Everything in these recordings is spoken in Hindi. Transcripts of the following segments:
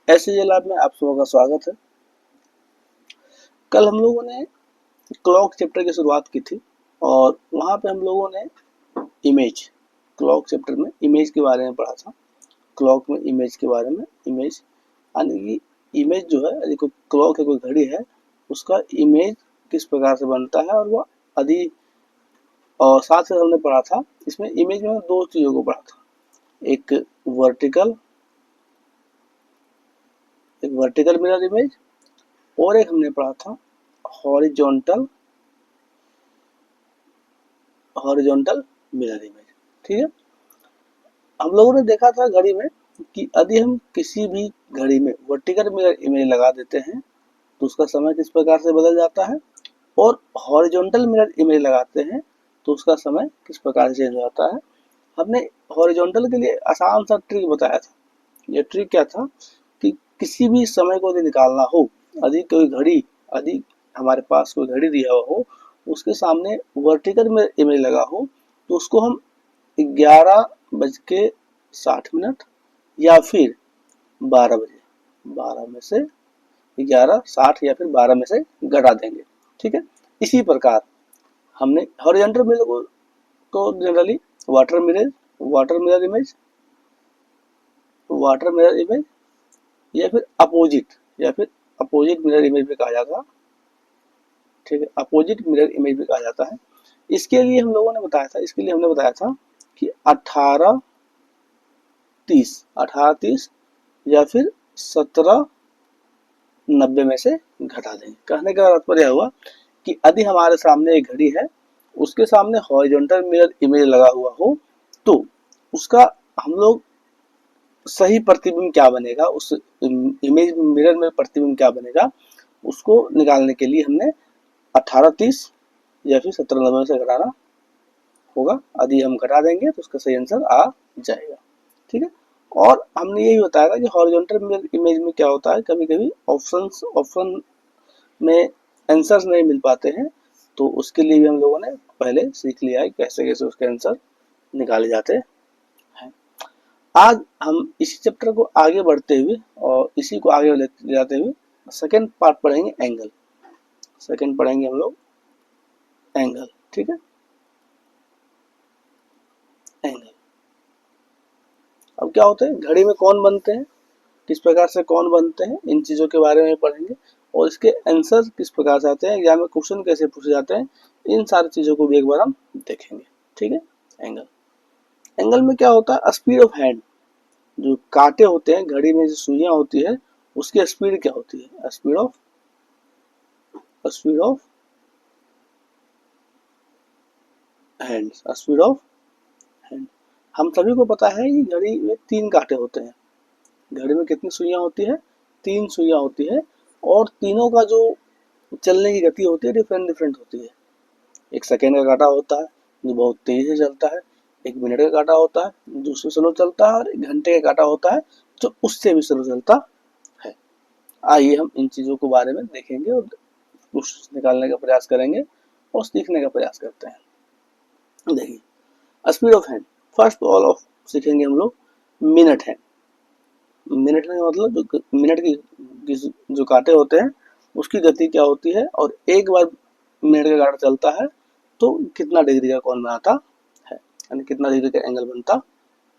एससीजे लैब में आप सबका स्वागत है। कल हम लोगों ने क्लॉक चैप्टर की शुरुआत की थी और वहाँ पे हम लोगों ने इमेज, क्लॉक चैप्टर में इमेज के बारे में पढ़ा था। क्लॉक में इमेज के बारे में, इमेज यानी कि इमेज जो है, यदि कोई क्लॉक है, कोई घड़ी है, उसका इमेज किस प्रकार से बनता है और वह आदि। और साथ ही हमने पढ़ा था, इसमें इमेज में दो चीज़ों को पढ़ा था, एक वर्टिकल मिरर इमेज और एक हमने पढ़ा था हॉरिजॉन्टल मिरर इमेज। ठीक है, हम लोगों ने देखा था घड़ी में कि यदि हम किसी भी घड़ी में वर्टिकल मिरर इमेज लगा देते हैं तो उसका समय किस प्रकार से बदल जाता है, और हॉरिजॉन्टल मिरर इमेज लगाते हैं तो उसका समय किस प्रकार से चेंज हो जाता है। हमने हॉरिजॉन्टल के लिए आसान सा ट्रिक बताया था। ये ट्रिक क्या था कि किसी भी समय को यदि निकालना हो, यदि कोई घड़ी, यदि हमारे पास कोई घड़ी दिया हुआ हो, उसके सामने वर्टिकल में इमेज लगा हो, तो उसको हम 11:60 या फिर 12 बजे, 12 में से 11:60 या फिर 12 में से घटा देंगे। ठीक है, इसी प्रकार हमने हॉरिजॉन्टल मिरर को जनरली वाटर मिरर इमेज या फिर अपोजिट मिरर इमेज भी कहा जाता है। ठीक है, अपोजिट मिरर इमेज भी कहा जाता है। इसके लिए हमने बताया था कि 18:30 या फिर 17:90 में से घटा देंगे। कहने का तात्पर्य हुआ कि यदि हमारे सामने एक घड़ी है, उसके सामने हॉरिजॉन्टल मिरर इमेज लगा हुआ हो, तो उसका हम लोग सही प्रतिबिंब क्या बनेगा, उस इमेज मिरर में प्रतिबिंब क्या बनेगा, उसको निकालने के लिए हमने 18:30 या फिर 17:90 से घटाना होगा। यदि हम घटा देंगे तो उसका सही आंसर आ जाएगा। ठीक है, और हमने यही बताया था कि हॉरिजॉन्टल मिरर इमेज में क्या होता है, कभी कभी ऑप्शन में आंसर्स नहीं मिल पाते हैं, तो उसके लिए भी हम लोगों ने पहले सीख लिया है कैसे कैसे उसके आंसर निकाले जाते हैं। आज हम इसी चैप्टर को आगे बढ़ते हुए और इसी को आगे ले जाते हुए सेकेंड पार्ट पढ़ेंगे, एंगल। सेकेंड पढ़ेंगे हम लोग एंगल। ठीक है, एंगल। अब क्या होता है, घड़ी में कौन बनते हैं, किस प्रकार से कौन बनते हैं, इन चीज़ों के बारे में पढ़ेंगे और इसके आंसर किस प्रकार से आते हैं, एग्जाम में क्वेश्चन कैसे पूछे जाते हैं, इन सारी चीज़ों को भी एक बार हम देखेंगे। ठीक है, एंगल में क्या होता है, स्पीड ऑफ हैंड। जो कांटे होते हैं घड़ी में, जो सुइयां होती है, उसकी स्पीड क्या होती है, स्पीड ऑफ हैंड। हम सभी को पता है कि घड़ी में 3 कांटे होते हैं। घड़ी में कितनी सुइयां होती है, 3 सुइयां होती है, और तीनों का जो चलने की गति होती है डिफरेंट होती है। एक सेकेंड का कांटा होता है जो बहुत तेजी से चलता है, एक मिनट का कांटा होता है जो उससे स्लो चलता है, और एक घंटे का कांटा होता है जो उससे भी स्लो चलता है। आइए हम इन चीज़ों के बारे में देखेंगे और कुछ निकालने का प्रयास करेंगे और सीखने का प्रयास करते हैं। देखिए, speed of hand, first all of सीखेंगे हम लोग मिनट हैंड। मिनट का मतलब जो मिनट की जो कांटे होते हैं उसकी गति क्या होती है, और एक बार मिनट का कांटा चलता है तो कितना डिग्री का कोण बनाता है, यानी कितना डिग्री का एंगल बनता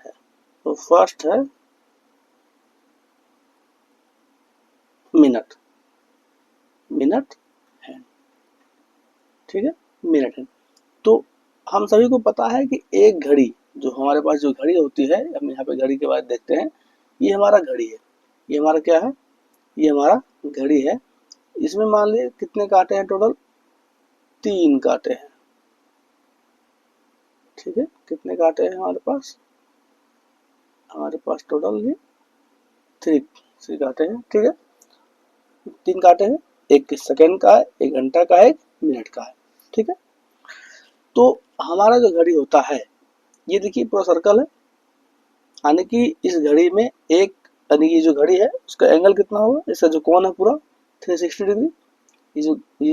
है। तो फर्स्ट है मिनट हैंड। ठीक है, मिनट हैंड। तो हम सभी को पता है कि एक घड़ी, जो हमारे पास जो घड़ी होती है, हम यहाँ पे घड़ी के बाद देखते हैं, ये हमारा घड़ी है, ये हमारा क्या है, ये हमारा घड़ी है। इसमें मान लीजिए कितने कांटे हैं, टोटल 3 कांटे हैं। ठीक है, कितने कांटे हैं हमारे पास टोटल ये 3 कांटे हैं। ठीक है, 3 कांटे हैं, एक सेकेंड का है, एक घंटा का है, एक मिनट का है। ठीक है, तो हमारा जो घड़ी होता है, ये देखिए पूरा सर्कल है, यानी कि इस घड़ी में एक, यानी कि जो घड़ी है उसका एंगल कितना होगा, इसका जो कोण है पूरा 360 डिग्री। ये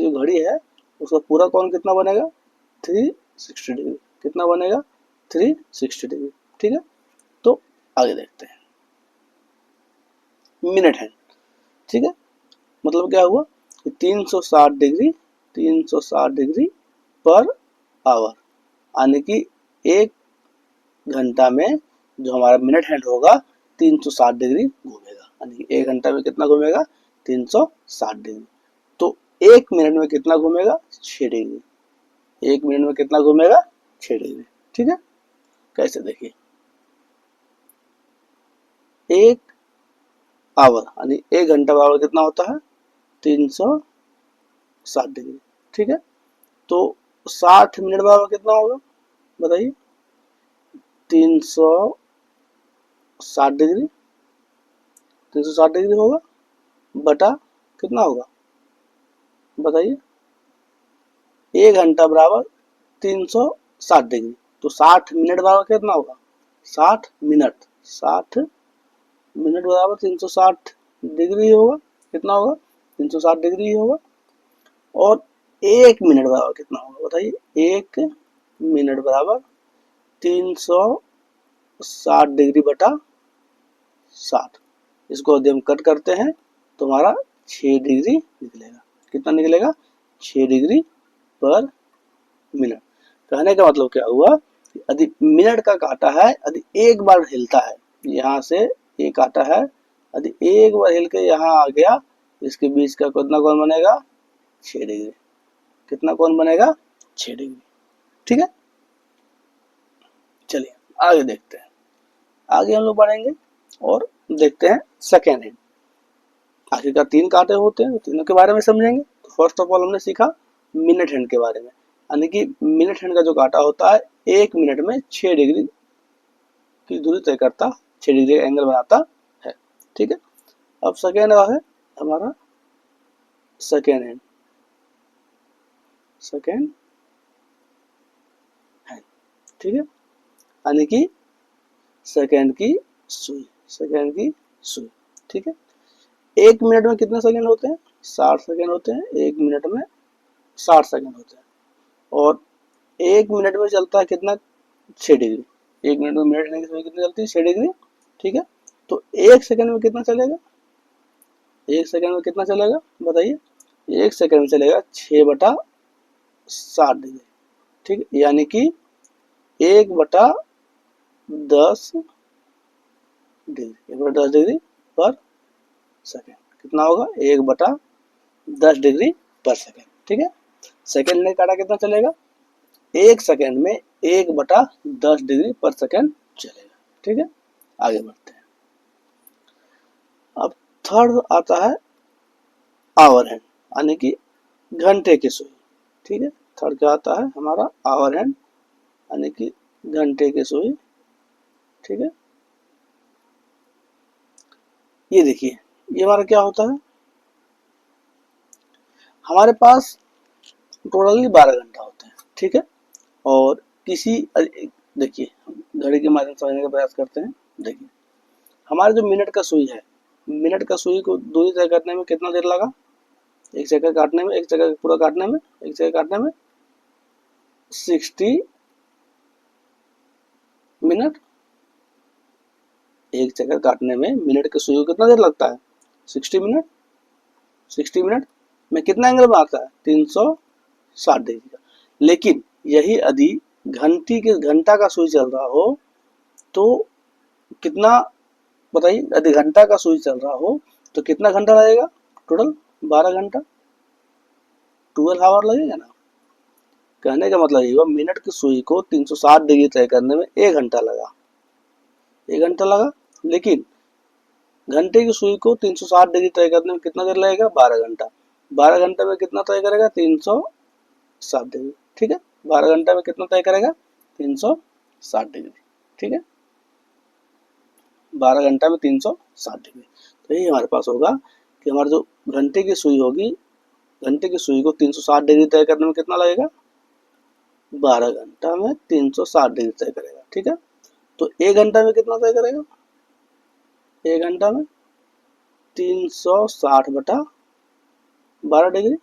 जो घड़ी है उसका पूरा कोण कितना बनेगा, 360 डिग्री। कितना बनेगा, 360 डिग्री। ठीक है, तो आगे देखते हैं। Minute hand. ठीक है, मतलब क्या हुआ कि 360 डिग्री पर आवर, यानी कि 1 घंटा में जो हमारा मिनट हैंड होगा 360 डिग्री घूमेगा, यानी कि 1 घंटा में कितना घूमेगा 360 डिग्री। तो 1 मिनट में कितना घूमेगा 6 डिग्री, 1 मिनट में कितना घूमेगा 6 डिग्री। ठीक है, कैसे देखिए, 1 आवर यानी 1 घंटा बराबर कितना होता है 360 डिग्री। ठीक है, तो 60 मिनट बराबर कितना होगा बताइए, 360 डिग्री, 360 डिग्री होगा बटा कितना होगा बताइए, 1 घंटा बराबर 360 डिग्री, तो 60 मिनट बराबर कितना होगा 60 मिनट, 60 मिनट बराबर 360 डिग्री होगा, कितना होगा 360 डिग्री होगा। और 1 मिनट बराबर कितना होगा बताइए, 1 मिनट बराबर 360 डिग्री बटा 60, इसको यदि हम कट करते हैं तो हमारा 6 डिग्री निकलेगा। कितना निकलेगा 6 डिग्री पर मिनट। कहने का मतलब क्या हुआ, यदि मिनट का कांटा है यदि एक बार हिलता है, यहाँ से ये कांटा है यदि एक बार हिल के यहाँ आ गया, इसके बीच का कितना कोण बनेगा 6 डिग्री। कितना कोण बनेगा 6 डिग्री। ठीक है, चलिए आगे देखते हैं, आगे हम लोग बढ़ेंगे और देखते हैं सेकेंड हैंड। आखिरकार 3 कांटे होते हैं, तीनों के बारे में समझेंगे। तो फर्स्ट ऑफ ऑल हमने सीखा मिनट हैंड के बारे में, यानी कि मिनट हैंड का जो कांटा होता है 1 मिनट में 6 डिग्री की दूरी तय करता, 6 डिग्री का एंगल बनाता है। ठीक है, अब सेकेंड है हमारा सेकेंड हैंड, सेकेंड हैंड। ठीक है, यानी कि सेकेंड की सुई, सेकेंड की सुई। ठीक है, 1 मिनट में कितने सेकेंड होते हैं 60 सेकेंड होते हैं, 1 मिनट में 60 सेकेंड होते हैं। और 1 मिनट में चलता है कितना 6 डिग्री, 1 मिनट में मिनट की सुई कितनी चलती है 6 डिग्री। ठीक है, तो 1 सेकेंड में कितना चलेगा, 1 सेकेंड में कितना चलेगा बताइए, 1 सेकेंड में चलेगा 6 बटा 60 डिग्री। ठीक है, यानी कि 1 बटा 10 डिग्री, 1 बटा 10 डिग्री पर सेकेंड, कितना होगा 1 बटा 10 डिग्री पर सेकेंड। ठीक है, सेकेंड में काटा कितना चलेगा 1 सेकेंड में 1 बटा 10 डिग्री पर सेकेंड चलेगा। ठीक है, आगे बढ़ते हैं। अब थर्ड आता है आवर हैंड, यानी कि घंटे की सुई। ठीक है, थर्ड क्या आता है हमारा आवर हैंड, यानी कि घंटे की सुई। ठीक है, ये देखिए, ये हमारा क्या होता है, हमारे पास टोटली 12 घंटा होते हैं। ठीक है, और किसी देखिए घड़ी के माध्यम से समझने का प्रयास करते हैं। देखिए हमारे जो मिनट का सुई है, मिनट का सुई को दूरी तय करने में कितना देर लगा, एक चक्कर काटने में, एक चक्कर पूरा काटने में, एक चक्कर काटने में 60 मिनट, एक चक्कर काटने में मिनट के सुई को कितना देर लगता है 60 मिनट। 60 मिनट में कितना एंगल बनाता है 360 डिग्री का। लेकिन यही यदि घंटा का सुई चल रहा हो तो कितना बताइए, यदि घंटा का सुई चल रहा हो तो कितना घंटा लगेगा टोटल 12 घंटा, 12 आवर लगेगा ना। कहने का मतलब ये हुआ मिनट की सुई को 360 डिग्री तय करने में 1 घंटा लगा, 1 घंटा लगा, लेकिन घंटे की सुई को 360 डिग्री तय करने में कितना देर लगेगा 12 घंटा। 12 घंटे में कितना तय करेगा 360 डिग्री। ठीक है, 12 घंटे में कितना तय करेगा 360 डिग्री। ठीक है, 12 घंटा में 360 डिग्री। तो यही हमारे पास होगा कि हमारी जो घंटे की सुई होगी, घंटे की सुई को 360 डिग्री तय करने में कितना लगेगा 12 घंटा में 360 डिग्री तय करेगा। ठीक है, तो 1 घंटा में कितना तय करेगा, 1 घंटा में 360 बटा 12 डिग्री,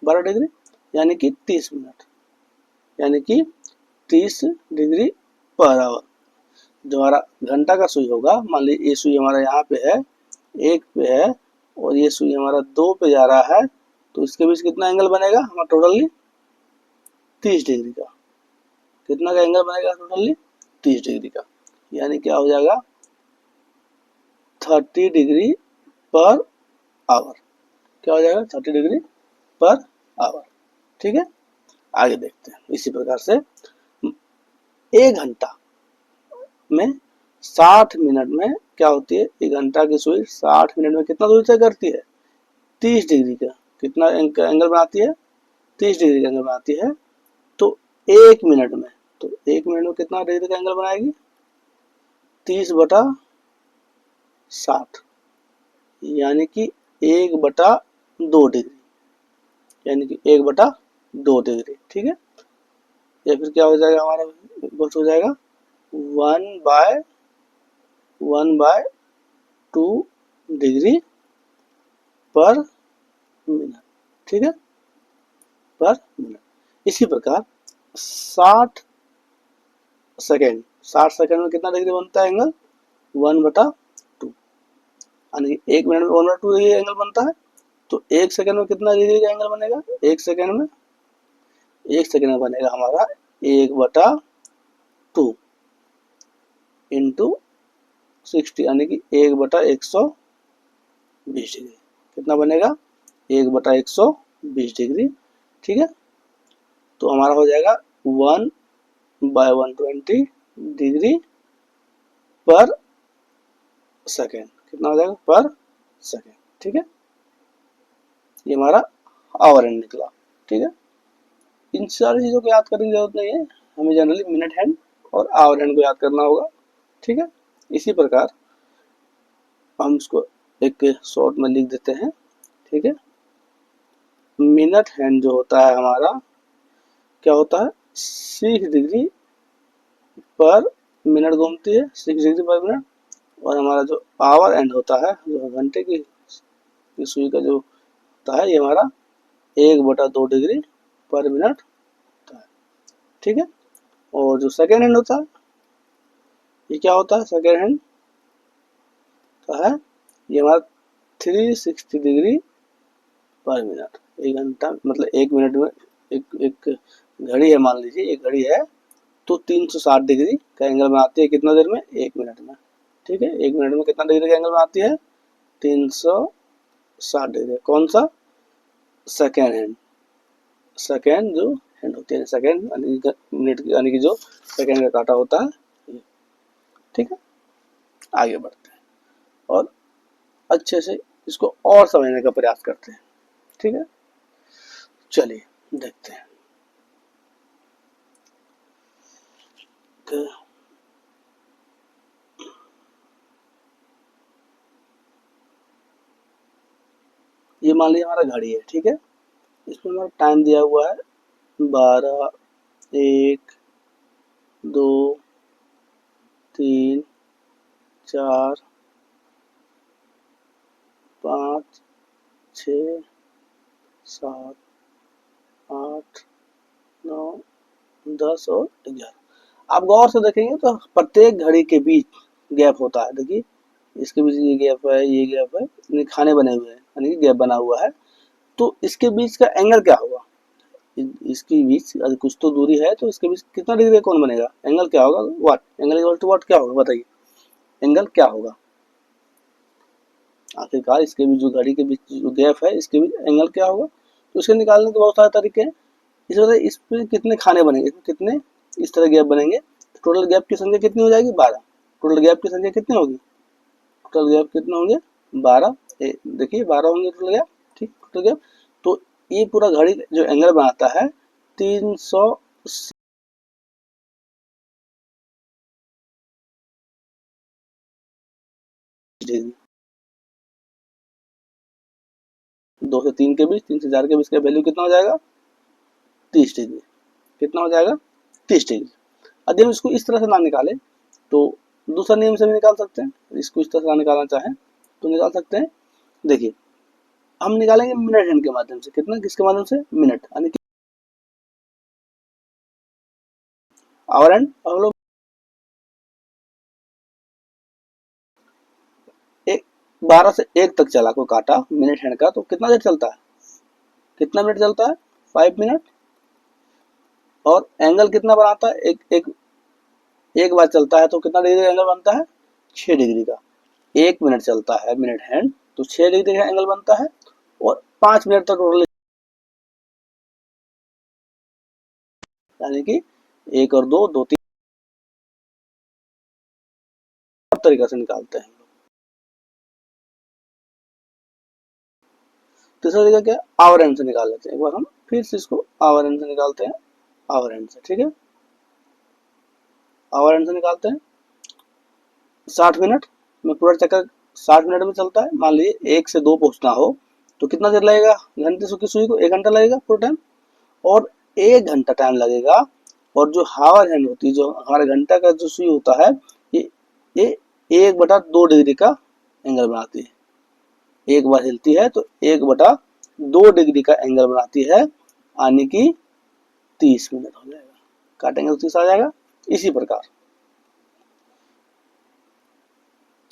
12 डिग्री यानी कि 30 मिनट, यानी कि 30 डिग्री पर आवर। जो हमारा घंटा का सुई होगा, मान लीजिए ये सुई हमारा यहाँ पे है, 1 पे है और ये सुई हमारा 2 पे जा रहा है, तो इसके बीच कितना एंगल बनेगा हमारा टोटली 30 डिग्री का। कितना का एंगल बनेगा टोटली 30 डिग्री का, यानी क्या हो जाएगा 30 डिग्री पर आवर। क्या हो जाएगा 30 डिग्री पर आवर। ठीक है, आगे देखते हैं। इसी प्रकार से 1 घंटा में 60 मिनट में क्या होती है, 1 घंटा की सुई 60 मिनट में कितना दूरी तय करती है 30 डिग्री का। कितना एंगल बनाती है 30 डिग्री का एंगल बनाती है। तो 1 मिनट में, तो 1 मिनट में कितना डिग्री का एंगल बनाएगी 30/60, यानी कि 1/2 डिग्री, यानी कि 1/2 डिग्री। ठीक है, या फिर क्या हो जाएगा हमारा इक्वल्स हो जाएगा 1/2 डिग्री पर मिनट। ठीक है, पर मिनट। इसी प्रकार 60 सेकेंड, 60 सेकेंड में कितना डिग्री बनता है एंगल 1/2, यानी 1 मिनट में 1/2 डिग्री एंगल बनता है। तो 1 सेकेंड में कितना डिग्री का एंगल बनेगा 1 सेकेंड में बनेगा हमारा 1/2 इंटू 60, यानी कि 1/120 डिग्री। कितना बनेगा 1/120 डिग्री। ठीक है, तो हमारा हो जाएगा 1/120 डिग्री पर सेकेंड। कितना हो जाएगा पर सेकेंड। ठीक है, ये हमारा आवर हैंड निकला। ठीक है, इन सारी चीज़ों को याद करने की जरूरत नहीं है, हमें जनरली मिनट हैंड और आवर हैंड को याद करना होगा। ठीक है, इसी प्रकार हम इसको एक शॉर्ट में लिख देते हैं। ठीक है, मिनट हैंड जो होता है हमारा क्या होता है 6 डिग्री पर मिनट घूमती है, 6 डिग्री पर मिनट। और हमारा जो आवर एंड होता है, जो घंटे की सुई का जो होता है, ये हमारा 1/2 डिग्री पर मिनट होता है। ठीक है, और जो सेकेंड हैंड होता है ये क्या होता है, सेकेंड हैंड होता है ये हमारा 360 डिग्री पर मिनट। 1 घंटा मतलब 1 मिनट में एक घड़ी है, मान लीजिए एक घड़ी है, तो 360 डिग्री का एंगल बनाती है कितना देर में 1 मिनट में। ठीक है, 1 मिनट में कितना डिग्री का एंगल बनाती है 360 डिग्री। कौन सा सेकेंड हैंड, सेकेंड जो हैंड होती है, सेकेंड मिनट यानी कि जो सेकेंड का काटा होता है। ठीक है, आगे बढ़ते हैं और अच्छे से इसको और समझने का प्रयास करते हैं। ठीक है, चलिए देखते हैं। ये मान लीजिए हमारा घड़ी है। ठीक है, इसमें हमारा टाइम दिया हुआ है 12, 1, 2, 3, 4, 5, 6, 7, 8, 9, 10 और 11। आप गौर से देखेंगे तो प्रत्येक घड़ी के बीच गैप होता है। देखिए इसके बीच ये गैप है, ये गैप है, इतने खाने बने हुए हैं, यानी कि गैप बना हुआ है। तो इसके बीच का एंगल क्या होगा, इसके बीच कुछ तो दूरी है, तो इसके बीच कितना डिग्री का कोण बनेगा, एंगल क्या होगा, what angle equal to what क्या होगा, बताइए एंगल क्या होगा। आखिरकार इसके बीच जो घड़ी के बीच जो गैप है, इसके बीच एंगल क्या होगा। तो इसके निकालने के बहुत सारे तरीके हैं। इस वजह से इसमें कितने खाने बनेंगे, इसमें कितने इस तरह गैप बनेंगे। टोटल गैप की संख्या कितनी हो जाएगी 12। टोटल गैप की संख्या कितनी होगी, टोटल गैप कितने होंगे 12। देखिए 12 होंगे टोटल गैप। ठीक, टोटल गैप। तो ये पूरा घड़ी जो एंगल बनाता है 300 डिग्री। 2 से 3 के बीच, 3 से 4 के बीच का वैल्यू कितना हो जाएगा 30 डिग्री। कितना हो जाएगा 30 डिग्री। यदि हम इसको इस तरह से ना निकालें तो दूसरा नियम से भी निकाल सकते हैं। इसको इस तरह से निकालना चाहें तो निकाल सकते हैं। देखिए हम निकालेंगे मिनट हैंड के माध्यम से। कितना, किसके माध्यम से, मिनट, यानी कि आवर हैंड। हम लोग 12 से 1 तक चला कोई काटा मिनट हैंड का, तो कितना देर चलता है, कितना मिनट चलता है, 5 मिनट। और एंगल कितना बनाता है, एक बार चलता है तो कितना डिग्री एंगल बनता है, 6 डिग्री का। 1 मिनट चलता है मिनट हैंड तो 6 डिग्री का एंगल बनता है, और 5 मिनट तक टोटल, यानी कि 1 और 2, 2 3 तरीका से निकालते हैं। तीसरा तरीका क्या है, आवर एंड से निकाल लेते हैं। एक बार हम फिर से इसको आवर एंड से निकालते हैं, आवर एंड से, ठीक है, आवर एंड से निकालते हैं। 60 मिनट में पूरा चक्कर 60 मिनट में चलता है। मान लीजिए 1 से 2 पहुंचना हो तो कितना देर लगेगा, घंटे की सुई को 1 घंटा लगेगा पूरा टाइम, और 1 घंटा टाइम लगेगा। और जो हावर हैंड होती है, जो हमारे घंटा का जो सुई होता है, ये 1/2 डिग्री का एंगल बनाती है। एक बार हिलती है तो 1/2 डिग्री का एंगल बनाती है, यानी कि 30 मिनट हो जाएगा। काटेंगे तो 30 आ जाएगा। इसी प्रकार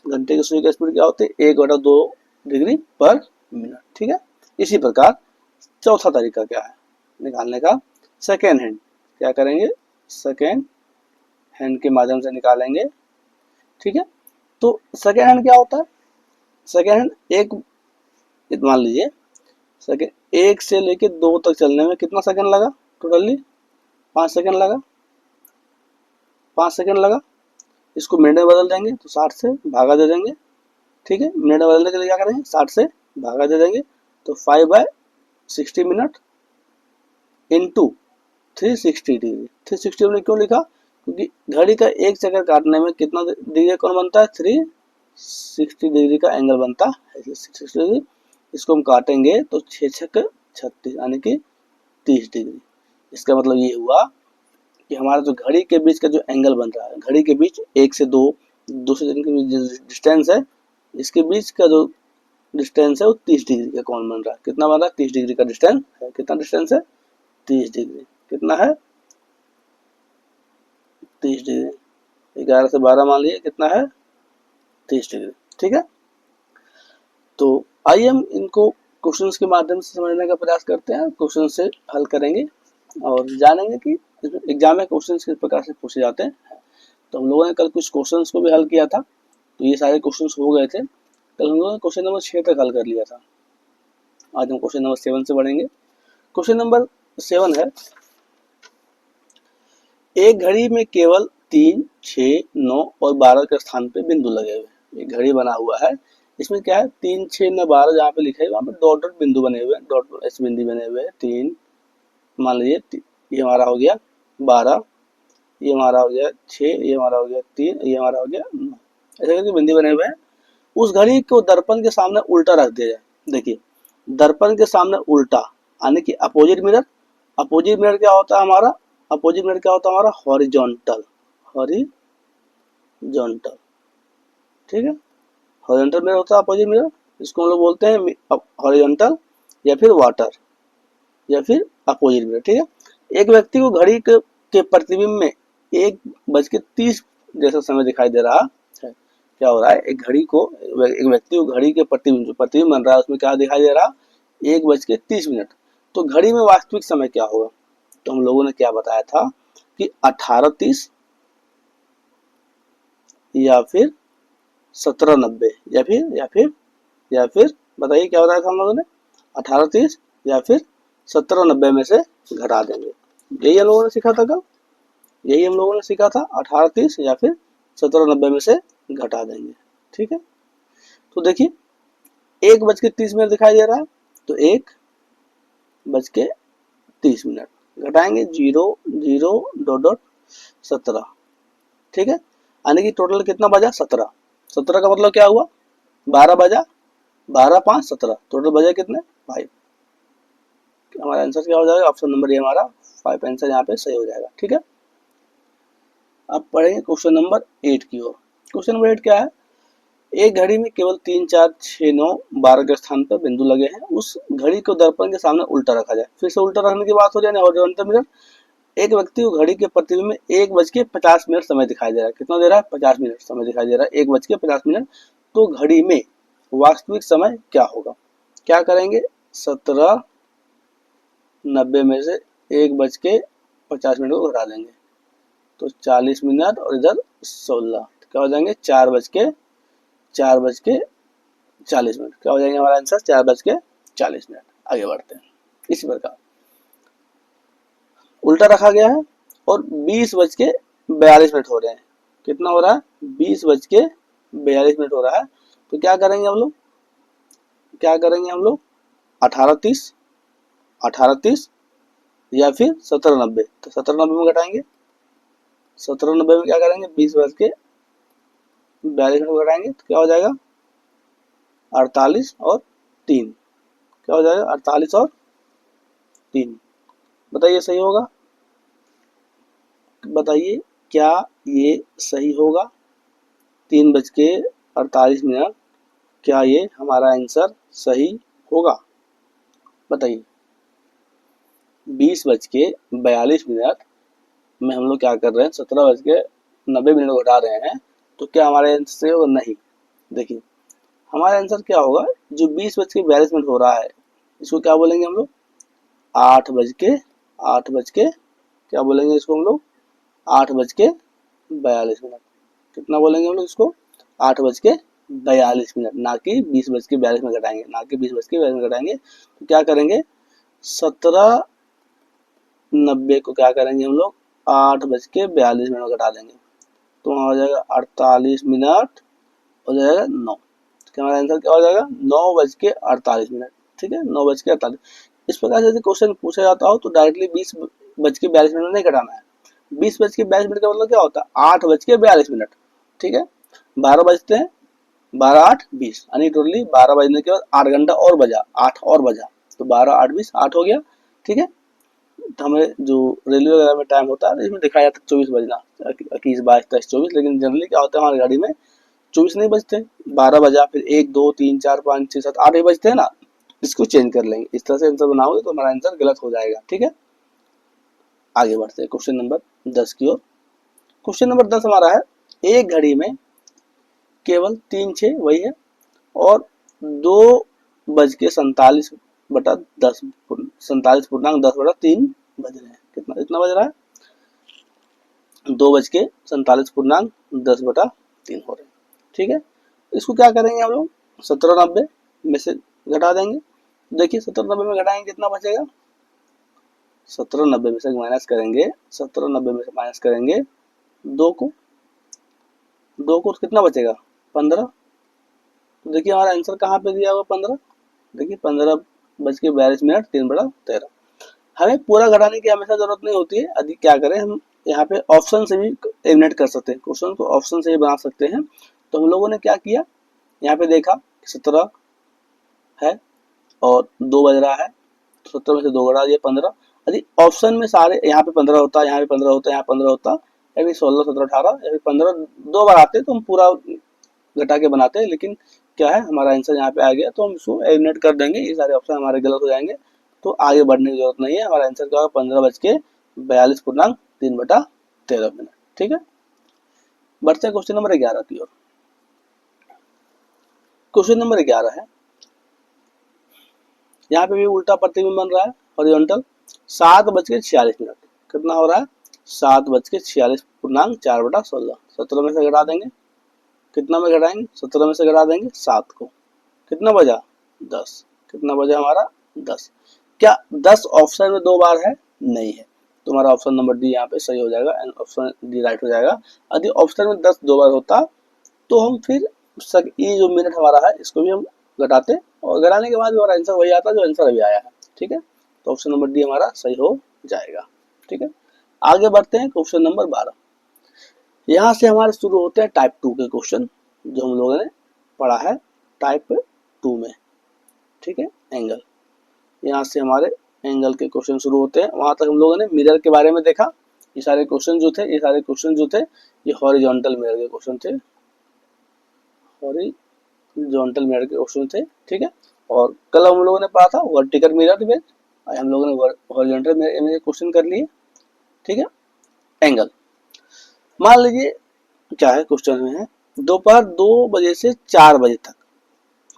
घंटे की सुई की स्पीड क्या होती है, 1/2 डिग्री पर मिनट, ठीक है। इसी प्रकार चौथा तरीका क्या है निकालने का, सेकेंड हैंड। क्या करेंगे, सेकेंड हैंड के माध्यम से निकालेंगे, ठीक है। तो सेकेंड हैंड क्या होता है, सेकेंड हैंड एक, मान लीजिए सेकेंड 1 से लेके 2 तक चलने में कितना सेकंड लगा, टोटली 5 सेकंड लगा, 5 सेकंड लगा। इसको मिनट में बदल देंगे तो 60 से भागा दे देंगे, ठीक है। मिनट में बदलने के लिए क्या करेंगे, 60 से भागा दे देंगे, तो 5/60 मिनट इंटू 360 डिग्री। 360 हमने क्यों लिखा, क्योंकि घड़ी का एक चक्कर काटने में कितना डिग्री कौन बनता है, 360 डिग्री का एंगल बनता है, 360 डिग्री। इसको हम काटेंगे तो 6 छक्के 36, यानी कि 30 डिग्री। इसका मतलब ये हुआ कि हमारा जो घड़ी के बीच का जो एंगल बन रहा है, घड़ी के बीच 1 से 2, 2 से 3 के बीच जो डिस्टेंस है, इसके बीच का जो डिस्टेंस है वो 30 डिग्री का कौन बन रहा है, कितना बन रहा है, 30 डिग्री का डिस्टेंस है। कितना डिस्टेंस है, 30 डिग्री। कितना है, 30 डिग्री। 11 से 12 मान लीजिए कितना है, 30 डिग्री, ठीक है। तो आइए हम इनको क्वेश्चंस के माध्यम से समझने का प्रयास करते हैं, क्वेश्चन से हल करेंगे और जानेंगे कि एग्जाम में क्वेश्चंस किस प्रकार से पूछे जाते हैं। तो हम लोगों ने कल कुछ क्वेश्चंस को भी हल किया था, तो ये सारे क्वेश्चंस हो गए थे। कल हम लोगों ने क्वेश्चन नंबर 6 तक हल कर लिया था। आज हम क्वेश्चन नंबर 7 से बढ़ेंगे। क्वेश्चन नंबर 7 है, एक घड़ी में केवल 3, 6, 9 और 12 के स्थान पे बिंदु लगे हुए। एक घड़ी बना हुआ है, इसमें क्या है, 3, 6, 9, 12 जहाँ पे लिखा है वहाँ पे डॉट डॉट बिंदु बने हुए हैं, डॉट ऐसे बिंदु बने हुए हैं। 3 मान लीजिए, ये हमारा हो गया 12, ये हमारा हो गया 6, ये हमारा हो गया 3, ये हमारा हो गया 9, ऐसे करके बिंदु बने हुए हैं। उस घड़ी को दर्पण के सामने उल्टा रख दिया जाए। देखिए, दर्पण के सामने उल्टा, यानी कि अपोजिट मिरर। अपोजिट मिरर क्या होता है हमारा, अपोजिट मिरर क्या होता है हमारा, हॉरिजॉन्टल, हॉरिजॉन्टल, ठीक है। हॉरिजॉन्टल मिरर होता है अपोजिट मिरर, इसको हम लोग बोलते हैं हॉरिजॉन्टल या फिर वाटर या फिर अपोजिट मिरर, ठीक है। एक व्यक्ति को घड़ी के प्रतिबिंब में 1:30 जैसा समय दिखाई दे रहा है। क्या हो रहा है, एक व्यक्ति को घड़ी के प्रतिबिंब बन रहा है, उसमें क्या दिखाई दे रहा, 1:30। तो घड़ी में वास्तविक समय क्या होगा, तो हम लोगों ने क्या बताया था कि 18:30 या फिर 17:90 या फिर बताइए क्या बताया था हम लोगों ने, 18:30 या फिर 17:90 में से घटा देंगे। यही हम लोगों ने सीखा था कल, यही हम लोगों ने सीखा था, 18:30 या फिर 17:90 में से घटा देंगे, ठीक है। तो देखिए 1:30 दिखाई दे रहा है, तो 1:30 घटाएंगे 0, 0, डॉट डॉट 17, ठीक है। यानी कि टोटल कितना बजा, 17। 17 का मतलब क्या हुआ, 12 बजा, 12, 5, 17, टोटल बजा कितने, 5। हमारा आंसर क्या हो जाएगा, ऑप्शन नंबर ए हमारा 5 आंसर यहाँ पे सही हो जाएगा, ठीक है। अब पढ़ेंगे क्वेश्चन नंबर 8 की ओर। क्वेश्चन नंबर 8 क्या है, एक घड़ी में केवल 3, 4, 6, 9, 12 के स्थान पर बिंदु लगे हैं। उस घड़ी को दर्पण के सामने उल्टा रखा जाए। फिर से उल्टा रखने की बात हो जाए, हॉरिजॉन्टल मिरर। एक व्यक्ति को घड़ी के प्रतिबिंब में 1:50 समय दिखाई दे रहा है। कितना दे रहा है, 50 मिनट समय दिखाई दे रहा है, 1:50। तो घड़ी में वास्तविक समय क्या होगा। क्या करेंगे, 17:90 में से 1:50 को घटा देंगे तो 40 मिनट और इधर 16, तो क्या हो जाएंगे 4:40 क्या हो जाएंगे हमारा आंसर 4:40। आगे बढ़ते हैं। इसी प्रकार उल्टा रखा गया है और 20:42 हो रहे हैं। कितना हो रहा है, 20:42 हो रहा है। तो क्या करेंगे हम लोग, 18:30 या फिर 17:90। तो 17:90 में घटाएंगे, 17:90 में क्या करेंगे, 20:42 को घटाएंगे तो क्या हो जाएगा 48 और 3, क्या हो जाएगा 48 और 3। बताइए सही होगा, बताइए क्या ये सही होगा। 3:48, क्या ये हमारा आंसर सही होगा, बताइए। 20:42 में हम लोग क्या कर रहे हैं, 17:90 को घटा रहे हैं, तो क्या हमारे आंसर सही होगा, नहीं। देखिए हमारा आंसर क्या होगा, जो 20:42 हो रहा है इसको क्या बोलेंगे हम लोग, 8 क्या बोलेंगे इसको हम लोग, 8:42। कितना बोलेंगे हम लोग इसको, 8:42, ना कि 20:42 में घटाएंगे, ना कि 20:42 में घटाएंगे। तो क्या करेंगे, 17:90 को क्या करेंगे हम लोग 8:42 में घटा देंगे तो वहाँ हो जाएगा 48 मिनट, हो जाएगा 9। तो हमारा आंसर क्या हो जाएगा 9:48। ठीक है, 9:48। इस प्रकार से यदि क्वेश्चन पूछा जाता हो तो डायरेक्टली 20:42 में नहीं घटाना है। 20:42 का मतलब क्या होता है, 8:42। ठीक है, 12 बजते हैं, 12 8 20, यानी टोटली 12 बजने के बाद 8 घंटा और बजा, 8 और बजा, तो 12 8 20 8 हो गया। ठीक है, तो हमें जो रेलवे वगैरह में टाइम होता है इसमें दिखाया जाता है 24 बजना, 21 22 23 24, लेकिन जनरली क्या होता है हमारी गाड़ी में 24 नहीं बजते, 12 बजा, फिर 1 2 3 4 5 6 7 8 ही बजते हैं ना। इसको चेंज कर लेंगे, इस तरह से आंसर बनाओगे तो हमारा आंसर गलत हो जाएगा। ठीक है, आगे बढ़ते हैं क्वेश्चन नंबर 10 की ओर। क्वेश्चन नंबर 10 हमारा है, एक घड़ी में केवल 3 6 वही है और 2:47 47.10/3 बज रहे हैं। कितना इतना बज रहा है, 2:47.10/3 हो रहे हैं। ठीक है, इसको क्या करेंगे हम लोग, 17:90 में से घटा देंगे। देखिए 17:90 में घटाएंगे कितना बचेगा, 17:90 में से माइनस करेंगे, 17:90 में से माइनस करेंगे 2 को, कितना बचेगा 15। तो देखिए हमारा आंसर कहाँ पे दिया हुआ 15, देखिए 15:42 3/13। हमें पूरा घटाने की हमेशा जरूरत नहीं होती है, यदि क्या करें हम यहाँ पे ऑप्शन से भी एलिमिनेट कर सकते हैं, क्वेश्चन को ऑप्शन से भी बना सकते हैं। तो हम लोगों ने क्या किया, यहाँ पे देखा 17 है और 2 बज रहा है, 17 में से 2 घटा दिया 15। यदि ऑप्शन में सारे यहाँ पे 15 होता, यहाँ पे 15 होता, यहाँ 15 होता, या फिर 16 17 18 या फिर 15 2 बार आते तो हम पूरा घटा के बनाते हैं, लेकिन क्या है हमारा आंसर यहाँ पे आ गया तो हम इसको एलिमिनेट कर देंगे, ये सारे ऑप्शन हमारे गलत हो जाएंगे। तो आगे बढ़ने की जरूरत नहीं है, हमारा आंसर क्या होगा 15:42.3/13। ठीक है, बढ़ते हैं क्वेश्चन नंबर 11 की ओर। क्वेश्चन नंबर 11 है, यहाँ पे भी उल्टा प्रतिबिंब बन रहा है हॉरिजॉन्टल। 7:46, कितना हो रहा है 7:46.4/16। 17 में से घटा देंगे, कितना में घटाएंगे 17 में से घटा देंगे 7 को, कितना बजा 10, कितना बजा हमारा 10। क्या 10 ऑप्शन में 2 बार है, नहीं है, तो हमारा ऑप्शन नंबर डी यहाँ पे सही हो जाएगा, ऑप्शन डी राइट हो जाएगा। यदि ऑप्शन में 10 2 बार होता तो हम फिर ये जो मिनट हमारा है इसको भी हम घटाते और घटाने के बाद हमारा आंसर वही आता जो आंसर अभी आया है। ठीक है, तो ऑप्शन नंबर डी हमारा सही हो जाएगा। ठीक है, आगे बढ़ते हैं क्वेश्चन नंबर 12। यहाँ से हमारे शुरू होते हैं टाइप 2 के क्वेश्चन जो हम लोगों ने पढ़ा है टाइप 2 में। ठीक है, एंगल, यहाँ से हमारे एंगल के क्वेश्चन शुरू होते हैं। वहां तक हम लोगों ने मिरर के बारे में देखा, ये सारे क्वेश्चन जो थे ये हॉरिजॉन्टल मिरर के क्वेश्चन थे, हॉरिजॉन्टल मिरर के क्वेश्चन थे। ठीक है, और कल हम लोगों ने पढ़ा था वर्टिकल मिरर में, हम लोगों ने हॉरिजॉन्टल मिरर में क्वेश्चन कर लिए। ठीक है, एंगल मान लीजिए क्या है क्वेश्चन में है, दोपहर 2 बजे से 4 बजे तक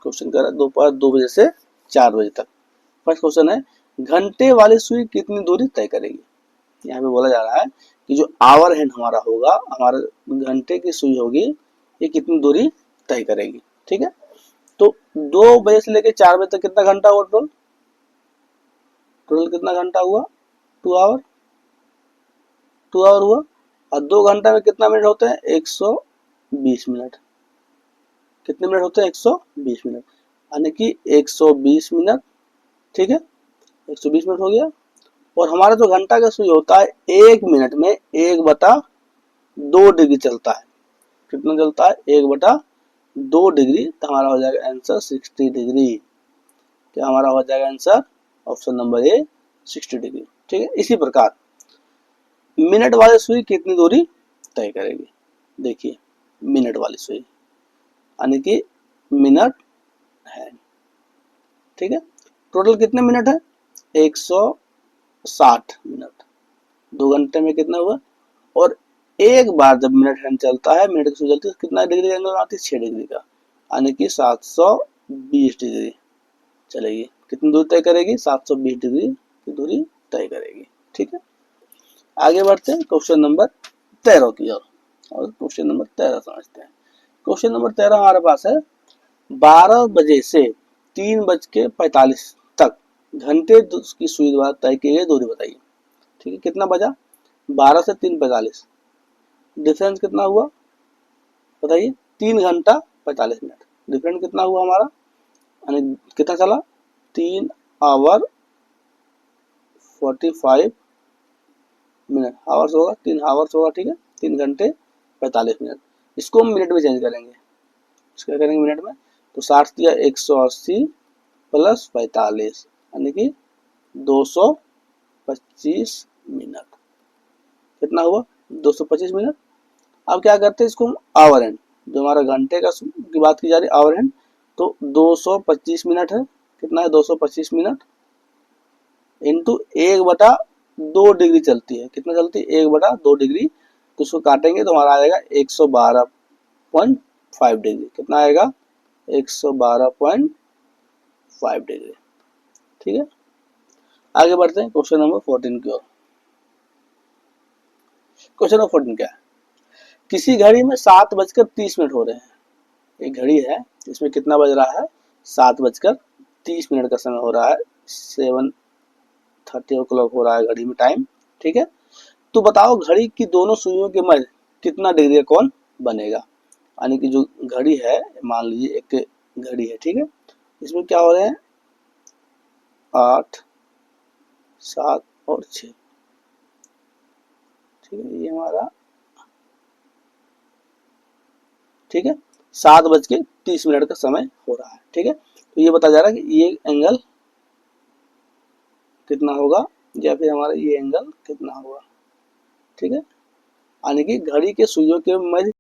क्वेश्चन कर रहा है दोपहर 2 बजे से 4 बजे तक। फर्स्ट क्वेश्चन है घंटे वाली सुई कितनी दूरी तय करेगी। यहाँ पे बोला जा रहा है कि जो आवर हैंड हमारा होगा, हमारे घंटे की सुई होगी, ये कितनी दूरी तय करेगी। ठीक है, तो 2 बजे से लेकर 4 बजे तक कितना घंटा हुआ टोटल, टोटल कितना घंटा हुआ, 2 आवर, 2 आवर हुआ। और 2 घंटा में कितना मिनट होते हैं, 120 मिनट। कितने मिनट होते हैं, 120 मिनट, यानी कि 120 मिनट। ठीक है, 120 मिनट हो गया। और हमारा जो घंटा का सुई होता है 1 मिनट में 1/2 डिग्री चलता है। कितना चलता है, 1/2 डिग्री। तो हमारा हो जाएगा आंसर 60 डिग्री। क्या हमारा हो जाएगा answer, option number A 60 degree. ठीक है, इसी प्रकार मिनट वाली सुई कितनी दूरी तय करेगी। देखिए मिनट वाली सुई यानी कि मिनट है। ठीक है, टोटल कितने मिनट है, 160 मिनट। 2 घंटे में कितना हुआ, और एक बार जब मिनट हैंड चलता है, मिनट की सुई चलती है, कितना डिग्री का एंगल आती है, 6 डिग्री का, यानी कि 720 डिग्री चलेगी। कितनी दूरी तय करेगी, 720 डिग्री की दूरी तय करेगी। ठीक है, आगे बढ़ते हैं क्वेश्चन नंबर 13 की ओर, और क्वेश्चन नंबर 13 समझते हैं। क्वेश्चन नंबर 13 हमारे पास है 12 बजे से 3:45 तक घंटे की सुई द्वारा तय की गई दूरी बताइए। ठीक है, कितना बजा, 12 से 3:45, डिफरेंस कितना हुआ बताइए, 3 घंटा 45 मिनट। डिफरेंस कितना हुआ हमारा, यानी कितना चला, 3 आवर 45 मिनट। आवर्स होगा, 3 आवर्स होगा। ठीक है, 3 घंटे 45 मिनट। इसको हम मिनट में चेंज करेंगे, क्या करेंगे मिनट में, तो 60 दिया 180 प्लस 45 यानी कि 225 मिनट। कितना हुआ, 225 मिनट। अब क्या करते हैं, इसको हम आवर हैंड, जो हमारा घंटे का की बात की जा रही है आवर हैंड, तो 225 मिनट है। कितना है, 225 मिनट इंटू 1/2 डिग्री चलती है। कितना चलती है, 1/2 डिग्री। तो इसको काटेंगे तो हमारा आएगा 112.5 डिग्री। कितना आएगा, 112.5 डिग्री। ठीक है, आगे बढ़ते हैं क्वेश्चन नंबर 14 की ओर। क्वेश्चन नंबर 14 क्या है, किसी घड़ी में 7:30 हो रहे हैं। एक घड़ी है, इसमें कितना बज रहा है, 7:30 का समय हो रहा है, 7:30 o'clock हो रहा है घड़ी में टाइम। ठीक है, तो बताओ घड़ी की दोनों सुइयों के मध्य कितना डिग्री का कोण बनेगा। यानी कि जो घड़ी है, मान लीजिए एक घड़ी है, ठीक है, इसमें क्या हो रहे हैं, 8, 7 और 6। ठीक है, ये हमारा, ठीक है, 7:30 का समय हो रहा है। ठीक है, तो ये बताया जा रहा है कि ये एंगल कितना होगा, या फिर हमारा ये एंगल कितना होगा। ठीक है, यानी कि घड़ी के सुइयों के मध्य